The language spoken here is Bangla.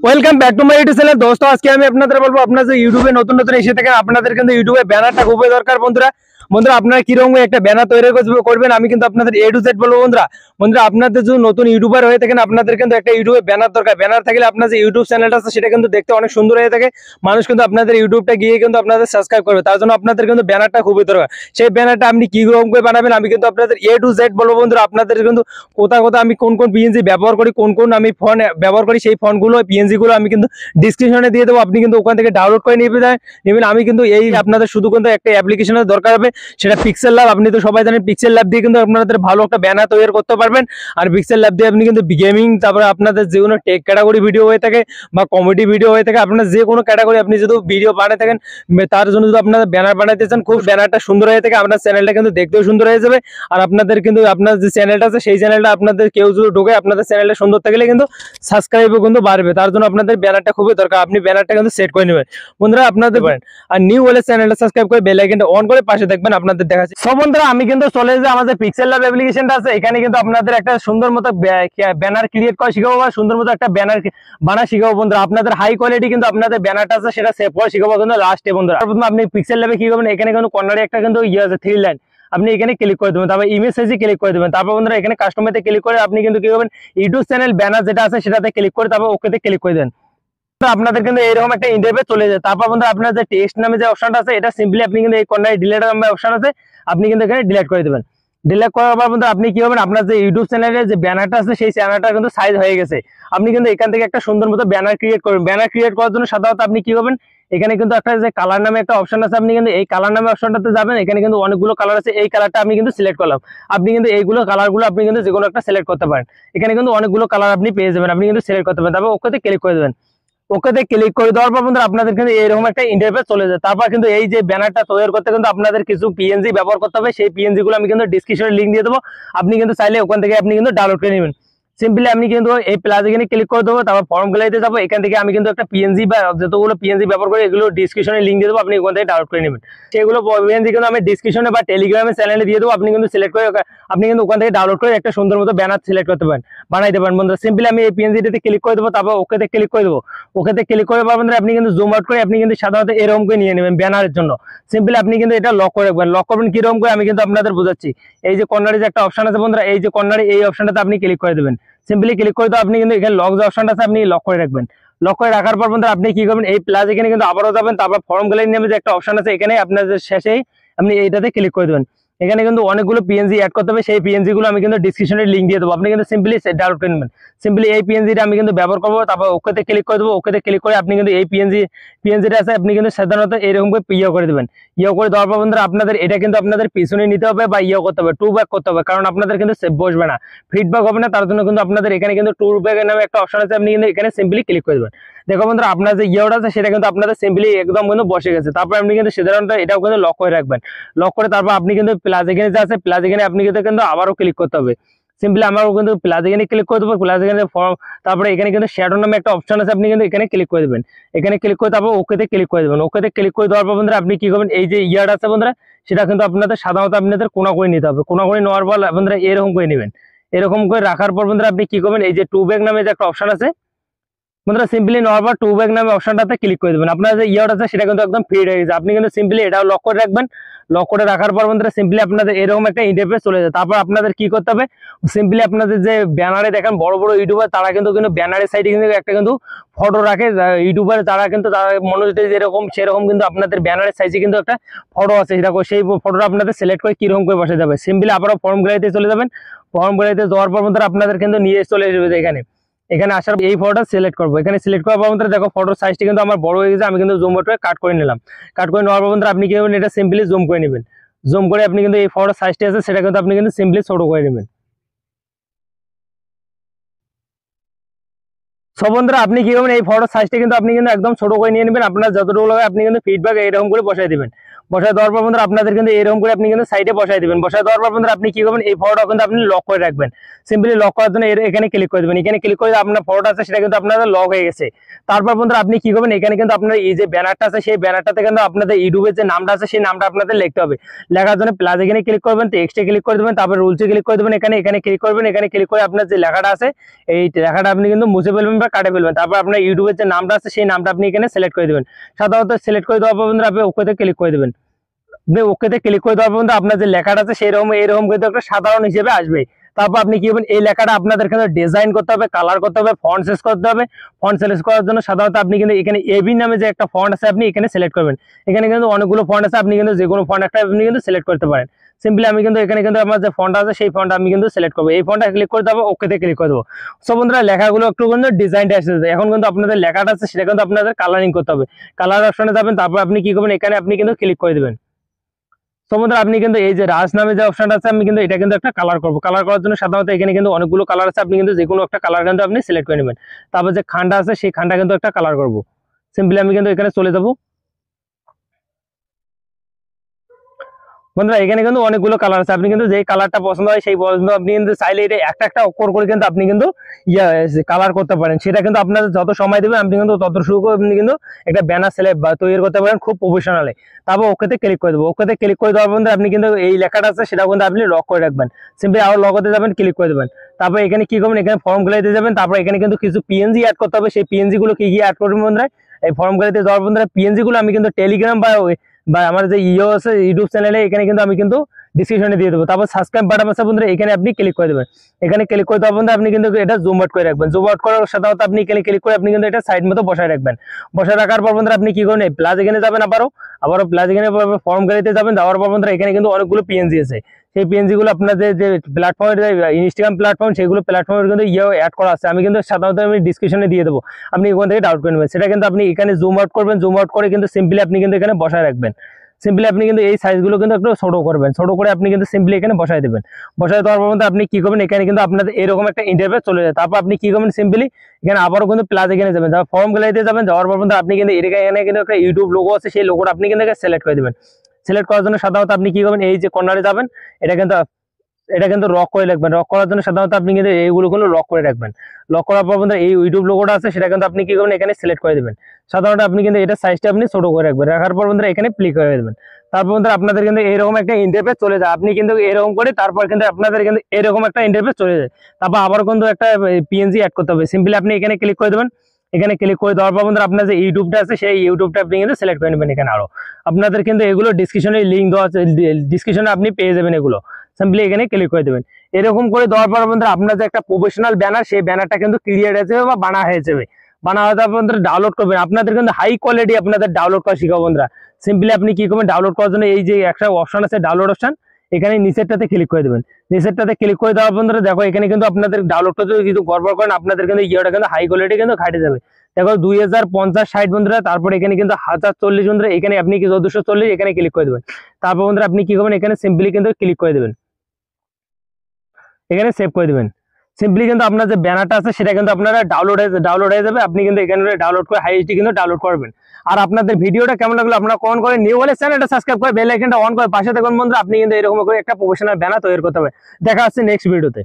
Welcome back to my YouTube channel. দোস্ত আজকে আমি আপনাদের বলবো, আপনার যে ইউটিউবে নতুন নতুন এসে থাকেন, আপনাদের কিন্তু ইউটিউবে ব্যানারটা খুবই দরকার বন্ধুরা। বন্ধুরা আপনারা কিরকম একটা ব্যানার তৈরি করবেন, আমি কিন্তু আপনাদের এ টু জেড বলবো বন্ধুরা। বন্ধুরা আপনাদের যদি নতুন ইউটিউবার হয়ে থাকেন, আপনাদের কিন্তু একটা ইউটিউবে ব্যানার দরকার। ব্যানার থাকলে আপনার যে ইউটিউব চ্যানেলটা আছে সেটা কিন্তু দেখতে অনেক সুন্দর হয়ে থাকে। মানুষ কিন্তু আপনাদের ইউটিউবটা গিয়ে কিন্তু আপনাদের সাবস্ক্রাইব করবে, তার জন্য আপনাদের কিন্তু ব্যানারটা খুবই দরকার। সেই ব্যানারটা আপনি কিরকম করে বানাবেন আমি কিন্তু আপনাদের এ টু জেড বলবো বন্ধুরা। আপনাদের কিন্তু কোথাও কোথাও আমি কোন কোন পিএনজি ব্যবহার করি, কোন কোন আমি ফোন ব্যবহার করি, সেই ফোনগুলো পিএনজি গুলো আমি কিন্তু ডিসক্রিপশনে দিয়ে দেবো। আপনি কিন্তু ওখান থেকে ডাউনলোড করে নেবেন। আমি কিন্তু এই আপনাদের শুধু কিন্তু একটা অ্যাপ্লিকেশনের দরকার হবে, সেটা পিক্সেল ল্যাব। আপনি তো সবাই জানেন পিক্সেল ল্যাব দিয়ে কিন্তু আপনাদের ভালো একটা ব্যানার তৈরি করতে পারবেন। আর পিক্সেল ল্যাব দিয়ে আপনি কিন্তু গেমিং, তারপরে আপনাদের যে কোনো টেক ক্যাটাগরি ভিডিও হয়ে থাকে বা কমেডি ভিডিও হয়ে থাকে, আপনার যে কোনো ক্যাটাগরি আপনি যদি ভিডিও বানিয়ে থাকেন, তার জন্য যদি আপনারা ব্যানার বানাইতে চান, খুব ব্যানারটা সুন্দর হয়ে থাকে, আপনার চ্যানেলটা কিন্তু দেখতেও সুন্দর হয়ে যাবে। আর আপনাদের কিন্তু আপনার যে চ্যানেলটা আছে সেই চ্যানেলটা আপনাদের কেউ যদি ঢোকে, আপনাদের চ্যানেলটা সুন্দর থাকলে কিন্তু সাবস্ক্রাইবও কিন্তু বাড়বে। তার জন্য আপনাদের ব্যানারটা খুবই দরকার। আপনি ব্যানারটা কিন্তু সেট করে নেবেন বন্ধুরা আপনাদের পারেন। আর নিউ হলে চ্যানেলটা সাবস্ক্রাইব করে বেল আইকনটা অন করে পাশে দেখবেন, আপনাদের দেখাচ্ছি। সব বন্ধুরা আমি কিন্তু চলে যাই আমাদের পিক্সেল ল্যাব অ্যাপ্লিকেশনটা আছে, এখানে কিন্তু আপনাদের একটা সুন্দর মতো ব্যানার ক্রিয়েট করা শিখাবো বা সুন্দর মতো একটা ব্যানার বানা শিখাবো বন্ধুরা। আপনাদের হাই কোয়ালিটি কিন্তু আপনাদের ব্যানারটা আছে সেটা সেভ করে শিখাবো কিন্তু লাস্টে বন্ধুরা। প্রথমে আপনি পিক্সেল ল্যাবে কি করবেন, এখানে কিন্তু কর্নারে একটা কিন্তু ইয়ে আছে 3 লাইন, আপনি এখানে ক্লিক করে দেবেন। তারপর ইমেজ সাইজে ক্লিক করে দেবেন। তারপর বন্ধুরা এখানে কাস্টমাইজে ক্লিক করে আপনি কিন্তু কি করবেন, ইউটিউব চ্যানেল ব্যানার যেটা আছে সেটাতে ক্লিক করে তারপর ওকেতে ক্লিক করে দেন। আপনাদের কিন্তু এরকম একটা ইন্টারফেস চলে যায়। তারপর বন্ধুরা আপনার যে টেক্সট নামে যে অপশনটা আছে এটা সিম্পলি আপনি কিন্তু এই কর্নারে ডিলিট নামে অপশন আছে, আপনি কিন্তু এখানে ডিলিট করে দেবেন। ডিলিট করার পর বন্ধুরা আপনি কি হবেন, আপনার যে ইউটিউব চ্যানেলের যে ব্যানারটা আছে সেই ব্যানারটা কিন্তু সাইজ হয়ে গেছে। আপনি কিন্তু এখান থেকে একটা সুন্দর মতো ব্যানার ক্রিয়েট করবেন। ব্যানার ক্রিয়েট করার জন্য সাধারণত আপনি কি করবেন, এখানে কিন্তু একটা যে কালার নামে একটা অপশন আছে, আপনি কিন্তু এই কালার নামে অপশনটাতে যাবেন। এখানে কিন্তু অনেকগুলো কালার আছে, এই কালারটা আমি কিন্তু সিলেক্ট করলাম। আপনি কিন্তু এইগুলো কালারগুলো আপনি কিন্তু যে কোনো একটা সিলেক্ট করতে পারেন। এখানে কিন্তু অনেকগুলো কালার আপনি পেয়ে যাবেন, আপনি কিন্তু সিলেক্ট করতে পারেন। তারপর ওকেতে ক্লিক করে দেবেন। ওকেতে ক্লিক করে দেওয়ার পর বন্ধুরা আপনাদের কিন্তু এরকম একটা ইন্টারফেস চলে যায়। তারপর কিন্তু এই যে ব্যানারটা তৈরি করতে কিন্তু আপনাদের কিছু পিএনজি ব্যবহার করতে হবে। সেই পিএনজি গুলো আমি কিন্তু ডিসক্রিপশনে লিংক দিয়ে দেবো, আপনি কিন্তু চাইলে ওখান থেকে আপনি কিন্তু ডাউনলোড করে নেবেন। সিম্পলি আমি কিন্তু এই প্লাস এখানে ক্লিক করে দেবো, তারপর ফর্ম গ্যালারিতে যাবো। এখান থেকে আমি কিন্তু একটা পিএনজি বা যতগুলো পিএনজি ব্যবহার করি এগুলো ডিসক্রিপশনে লিংক দিয়ে দেবো, আপনি ওখান থেকে ডাউনলোড করে নেবেন। সেগুলো পিএনজি কিন্তু আমি ডিসক্রিপশনে বা টেলিগ্রামে চ্যানেলে দিয়ে দেবো, আপনি কিন্তু সিলেক্ট করে আপনি কিন্তু ওখান থেকে ডাউনলোড করে একটা সুন্দর মতো ব্যানার সিলেক্ট করতে পারেন, বানাইতে পারেন বন্ধুরা। সিম্পলি আমি এই পিএনজিটাতে ক্লিক করে দেবো, তারপর ওকেতে ক্লিক করে দেবো। ওকেতে ক্লিক করে বন্ধুরা আপনি কিন্তু জুম আউট করে আপনি কিন্তু সাধারণত এরকম করে নিয়ে নেবেন ব্যানারের জন্য। সিম্পলি আপনি কিন্তু এটা লক করে রাখবেন। লক করবেন কিরকম করে আমি কিন্তু আপনাদের বোঝাচ্ছি। এই যে কর্নারে যে একটা অপশন আছে বন্ধুরা, এই যে কর্নারে এই অপশনটাতে আপনি ক্লিক করে দেবেন। সিম্পলি ক্লিক করে দাও, আপনি কিন্তু এখানে লক যে অপশনটা আছে আপনি লক করে রাখবেন। লক করে রাখার পর বন্ধুরা আপনি কি করবেন, এই প্লাস এখানে কিন্তু আবারও যাবেন। তারপর ফর্ম গ্যালারি নামে যে একটা অপশন আছে এখানে আপনার শেষেই আপনি এইটাতে ক্লিক করে দেবেন। এখানে কিন্তু অনেকগুলো পিএনজি অ্যাড করতে হবে, সেই পিএনজি গুলো আমি কিন্তু ডিসক্রিপশনে লিংক দিয়ে দেবো, আপনি কিন্তু সিম্পলি ডাউনলোড করে নেবেন। সিম্পলি এই পিএনজিটা আমি কিন্তু ব্যবহার করবো। তারপর ওকেতে ক্লিক করে দেবো। ওকেতে ক্লিক করে আপনি কিন্তু এই পিএনজিটা আছে আপনি কিন্তু সাধারণত এরকম করে ইয়ে করে দেবেন। ইয়ে করে দেওয়ার পর বন্ধুরা আপনাদের এটা কিন্তু আপনাদের পিছনে নিতে হবে বা ইয়ে করতে হবে, টু ব্যাক করতে হবে, কারণ আপনাদের কিন্তু সেভ বসবে না, ফিডব্যাক হবে না। তার জন্য কিন্তু আপনাদের এখানে কিন্তু টু ব্যাকের নামে একটা অপশন আছে, আপনি কিন্তু এখানে সিম্পলি ক্লিক করে দেবেন। দেখো বন্ধুরা আপনার যে ইয়েটা আছে সেটা কিন্তু আপনাদের সিম্পলি একদম কিন্তু বসে গেছে। তারপর আপনি কিন্তু সাধারণত এটাও কিন্তু লক করে রাখবেন। লক করে তারপর আপনি কিন্তু প্লাস এখানে যে আছে প্লাস এখানে আপনি কিন্তু আবারও ক্লিক করতে হবে। সিম্পলি আমারও কিন্তু প্লাস এখানে ক্লিক করে দেবো। প্লাস এখানে ফর্ম, তারপরে এখানে কিন্তু শ্যাডো নামে একটা অপশন আছে, আপনি কিন্তু এখানে ক্লিক করে দেবেন। এখানে ক্লিক করে তারপর ওকেতে ক্লিক করে দেবেন। ওকেতে ক্লিক করে দেওয়ার পর বন্ধুরা আপনি কি করবেন, এই যে ইয়ারটা আছে বন্ধুরা সেটা কিন্তু আপনাদের সাধারণত আপনাদের কোনা করে নিতে হবে। কোনা করে নেওয়ার পর বন্ধুরা এরকম করে নেবেন। এরকম করে রাখার পর বন্ধুরা আপনি কি করবেন, এই যে টু ব্যাক নামে যে একটা অপশন আছে বন্ধুরা, সিম্পলি নেওয়ার পর টু ব্যাক নামে অপশনটাতে ক্লিক করে দেবেন। আপনার যে ইয়ারটা আছে সেটা কিন্তু একদম ফিট হয়ে গেছে। আপনি কিন্তু সিম্পলি এটাও লক করে রাখবেন। লক করে রাখার পর বন্ধুরা সিম্পলি আপনাদের এরকম একটা ইন্টারফেস চলে যায়। তারপর আপনাদের কি করতে হবে, সিম্পলি আপনাদের যে ব্যানারে দেখেন বড় বড় ইউটিউবার তারা কিন্তু ব্যানারের সাইডে কিন্তু একটা কিন্তু ফটো রাখে। ইউটিউবার তারা কিন্তু তারা মনোযোগ যেরকম সেরকম কিন্তু আপনাদের ব্যানারের সাইজে কিন্তু একটা ফটো আছে, সেটা সেই ফটোটা আপনাদের সিলেক্ট করে কিরকম করে বসে যাবে। সিম্পলি আবারও ফর্ম গ্যালারিতে চলে যাবেন। ফর্ম গ্যালারিতে যাওয়ার পর বন্ধুরা আপনাদের কিন্তু নিয়ে চলে আসবে এখানে। এখানে আসার এই ফটোটা সিলেক্ট করবো। এখানে সিলেক্ট করার পর বন্ধুরা দেখো ফটোর সাইজটি কিন্তু আমার বড় হয়ে গেছে, আমি কিন্তু জুম আউট করে কাট করে নিলাম। কাট করে নেওয়ার পর বন্ধুরা আপনি কি করবেন, এটা সিম্পলি জুম করে নেবেন। জুম করে আপনি কিন্তু এই ফটোর সাইজটি আছে সেটা কিন্তু আপনি কিন্তু সিম্পলি ছোট করে নেবেন। সব বন্ধুরা আপনি কি করবেন, এই ফটোর সাইজটা কিন্তু আপনি কিন্তু একদম ছোট করে নিয়ে নেবেন। আপনার যতটুকু লাগে আপনি কিন্তু ফিডব্যাক এরকম করে বসাই দিবেন। বসায় দেওয়ার পর বন্ধুরা আপনাদের কিন্তু এরকম করে আপনি কিন্তু সাইডে বসাই দিবেন। বসায় দেওয়ার পর বন্ধুরা আপনি কি করবেন, এই ফটোটা কিন্তু আপনি লক করে রাখবেন। সিম্পলি লক করার জন্য এখানে ক্লিক করে দেবেন। এখানে ক্লিক করে আপনার ফটোটা আছে সেটা কিন্তু আপনাদের লক হয়ে গেছে। তারপর বন্ধুরা আপনি কি করবেন, এখানে কিন্তু আপনার এই যে ব্যানারটা আছে সেই ব্যানারটাতে কিন্তু আপনাদের ইউটিউবের যে নামটা আছে সেই নামটা আপনাদের লিখতে হবে। লেখার জন্য প্লাস এখানে ক্লিক করবেন, টেক্সটে ক্লিক করে দেবেন, তারপর রুলসে ক্লিক করে দেবেন। এখানে ক্লিক করবেন, এখানে ক্লিক করে আপনার যে লেখাটা আছে এই লেখাটা আপনি কিন্তু মুছে ফেলবেন বা কাটে ফেলবেন। তারপর আপনার ইউটিউবের যে নামটা আছে সেই নামটা আপনি এখানে সিলেক্ট করে দেবেন। সাধারণত সিলেক্ট করে দেওয়ার পর বন্ধুরা আপনি ওকেতে ক্লিক করে দেবেন। ওকেতে ক্লিক করে দেওয়ার পর আপনার যে লেখাটা আছে সেই রকম এরকম কিন্তু একটা সাধারণ হিসেবে আসবে। তারপর আপনি কি করবেন, এই লেখাটা আপনাদের এখানে ডিজাইন করতে হবে, কালার করতে হবে, ফন্ট সাইজ করতে হবে। ফন্ট সাইজ করার জন্য সাধারণত আপনি কিন্তু এখানে এবি নামে যে একটা ফন্ট আছে আপনি এখানে সিলেক্ট করবেন। এখানে কিন্তু অনেকগুলো ফন্ট আছে, আপনি কিন্তু যে কোনো ফন্ট একটা আপনি কিন্তু সিলেক্ট করতে পারেন। সিম্পলি আমি কিন্তু এখানে কিন্তু আমার যে ফন্ট আছে সেই ফন্ট আমি কিন্তু সিলেক্ট করবো। এই ফন্টটা ক্লিক করে দেবো, ওকেতে ক্লিক করে দেবো। সো বন্ধুরা লেখাগুলো একটু কিন্তু ডিজাইনটা এসেছে। এখন কিন্তু আপনাদের লেখাটা আছে সেটা কিন্তু আপনাদের কালারিং করতে হবে। কালার অপশনে যাবেন, তারপর আপনি কি করবেন, এখানে আপনি কিন্তু ক্লিক করে দেবেন। তো বন্ধুরা আপনি কিন্তু এই যে রাজ নামে যে অপশনটা আছে আমি কিন্তু এটা কিন্তু একটা কালার করবো। কালার করার জন্য সাধারণত এখানে কিন্তু অনেকগুলো কালার আছে, আপনি কিন্তু যে কোনো একটা কালার কিন্তু আপনি সিলেক্ট করে নেবেন। তারপর যে খানটা আছে সেই খানটা কিন্তু একটা কালার করবো। সিম্পলি আমি কিন্তু এখানে চলে যাবো। বন্ধুরা এখানে কিন্তু অনেকগুলো কালার আছে, আপনি কিন্তু যে কালারটা পছন্দ হয় সেই পছন্দ আপনি কিন্তু চাইলে এটা একটা একটা অক্ষর করে কিন্তু আপনি কিন্তু কালার করতে পারেন। সেটা কিন্তু আপনাদের যত সময় দেবেন আপনি কিন্তু তত শুরু করে আপনি কিন্তু একটা ব্যানার সেলে তৈরি করতে পারেন খুব প্রফেশনালি। তারপর ওকেতে ক্লিক করে দেবো। ওকেতে ক্লিক করে দেওয়ার পর আপনি কিন্তু এই লেখাটা আছে সেটা কিন্তু আপনি লক করে রাখবেন। সিম্পলি আবার লক হতে যাবেন, ক্লিক করে দেবেন। তারপর এখানে কি করবেন, এখানে ফর্ম গুলাইতে যাবেন। তারপর এখানে কিন্তু কিছু পিএনজি অ্যাড করতে হবে। সেই পিএনজি গুলো কি অ্যাড করবেন বন্ধুরা, এই ফর্ম গুলাইতে যাওয়ার বন্ধুরা পিএনজি গুলো আমি কিন্তু টেলিগ্রাম বা আমার যে আছে ইউটিউব চ্যানেলে এখানে কিন্তু আমি কিন্তু ডিসক্রিপশনে দিয়ে দেবো। তারপর সাবস্ক্রাইব বাটন আছে বন্ধুরা, এখানে আপনি ক্লিক করে দেবেন। এখানে ক্লিক করে দেওয়ার বন্ধুরা আপনি কিন্তু এটা জুম আউট করে রাখবেন। জুম আউট করার সাথে আপনি এখানে ক্লিক করে আপনি কিন্তু এটা সাইড মতো বসায় রাখবেন। বসায় রাখার পর বন্ধুরা আপনি কি করবেন, প্লাস এখানে যাবেন, আবারও প্লাস এখানে ফর্ম গাড়িতে যাবেন। যাওয়ার পর বন্ধুরা এখানে কিন্তু অনেকগুলো পিএনজি আছে। সেই পিএনজি গুলো আপনাদের যে প্ল্যাটফর্মের ইনস্টাগ্রাম প্ল্যাটফর্ম সেগুলো প্ল্যাটফর্মের কিন্তু অ্যাড করা আছে। আমি কিন্তু সাধারণত আমি ডিসক্রিপশনে দিয়ে দেবো, আপনি ওখান থেকে ডাউনলোড করে নেবেন। সেটা কিন্তু আপনি এখানে জুম আউট করবেন। জুম আউট করে কিন্তু সিম্পলি আপনি কিন্তু এখানে বসায় রাখবেন। সিম্পলি আপনি কিন্তু এই সাইজগুলো কিন্তু একটু ছোট করবেন। ছোট করে আপনি কিন্তু সিম্পলি এখানে বসাই দেবেন। বসাই দেওয়ার পর আপনি কি করবেন, এখানে কিন্তু আপনাদের এরকম একটা ইন্টারফেস চলে যায়। তারপর আপনি কি করবেন, সিম্পলি এখানে আবারও কিন্তু প্লাস এখানে যাবেন, তারপর ফর্ম গ্যালারিতে যাবেন। যাওয়ার পর আপনি কিন্তু এখানে কিন্তু একটা ইউটিউব লোগো আছে, সেই লোগোটা আপনি কিন্তু সিলেক্ট করে দেবেন। সিলেক্ট করার জন্য সাধারণত আপনি কি করবেন, এই যে কর্নারে যাবেন, এটা কিন্তু লক করে রাখবেন। লক করার জন্য সাধারণত আপনি কিন্তু এইগুলো লক করে রাখবেন। লক করার পর বন্ধুরা এই ইউটিউব লোগোটা আছে সেটা কিন্তু আপনি কি করবেন, এখানে সিলেক্ট করে দেবেন। সাধারণত আপনি কিন্তু এটা সাইজটা আপনি ছোট করে রাখবেন। রাখার পর বন্ধুরা এখানে ক্লিক করে দেবেন। তারপর বন্ধুরা আপনাদের কিন্তু এরকম একটা ইন্টারফেস চলে যায়। আপনি কিন্তু এরকম করে তারপর কিন্তু আপনাদের কিন্তু এরকম একটা ইন্টারফেস চলে যায়। তারপর আবার কিন্তু একটা পিএনজি অ্যাড করতে হবে। সিম্পলি আপনি এখানে ক্লিক করে দেবেন। এখানে ক্লিক করে দেওয়ার পর বন্ধুরা আপনার যে ইউটিউবটা আছে সেই ইউটিউবটা আপনি কিন্তু সিলেক্ট করে নেবেন। এখানে আরো আপনাদের কিন্তু এগুলো ডিসক্রিপশনে লিঙ্ক দেওয়া আছে, ডিসক্রিপশনে আপনি পেয়ে যাবেন এগুলো। সিম্পলি এখানে ক্লিক করে দেবেন। এরকম করে দেওয়ার পর বন্ধুরা আপনার যে একটা প্রফেশনাল ব্যানার, সেই ব্যানারটা কিন্তু ক্রিয়েট হয়ে যাবে বা বানা হয়ে যাবে। বানা হয়ে যাওয়ার পর ডাউনলোড করবেন। আপনাদের কিন্তু হাই কোয়ালিটি আপনাদের ডাউনলোড করা শিখাবো বন্ধুরা। সিম্পলি আপনি কি করবেন, ডাউনলোড করার জন্য এই যে একটা অপশন আছে ডাউনলোড অপশন, এখানে নিচেরটাতে ক্লিক করে দেবেন। নিচেরটাতে ক্লিক করে দেওয়ার বন্ধুরা দেখো এখানে কিন্তু আপনাদের ডাউনলোড করতে কিন্তু গড়বড় করেন, আপনাদের কিন্তু ইয়েটা কিন্তু হাই কোয়ালিটি কিন্তু ঘাটে যাবে। দেখো 2050-60 বন্ধুরা। তারপর এখানে কিন্তু 1040 বন্ধুরা, এখানে আপনি কি 1440 এখানে ক্লিক করে দেবেন। তারপর বন্ধুরা আপনি কি করবেন, এখানে সিম্পলি কিন্তু ক্লিক করে দেবেন। এখানে সেভ করে দিবেন। সিম্পলি কিন্তু আপনার যে ব্যানারটা আছে সেটা কিন্তু আপনারা ডাউনলোড হয়ে যাবে। আপনি কিন্তু এখানে ডাউনলোড করে হাইএসডি কিন্তু ডাউনলোড করবেন। আর আপনাদের ভিডিওটা কেমন লাগলো আপনারা কমেন্ট করে, নিউ হলে চ্যানেলটা সাবস্ক্রাইব করে বেল আইকনটা অন করে পাশে থাকুন বন্ধুরা। আপনি কিন্তু এরকম করে একটা প্রফেশনাল ব্যানার তৈরি করতে হবে। দেখা হচ্ছে নেক্সট ভিডিওতে।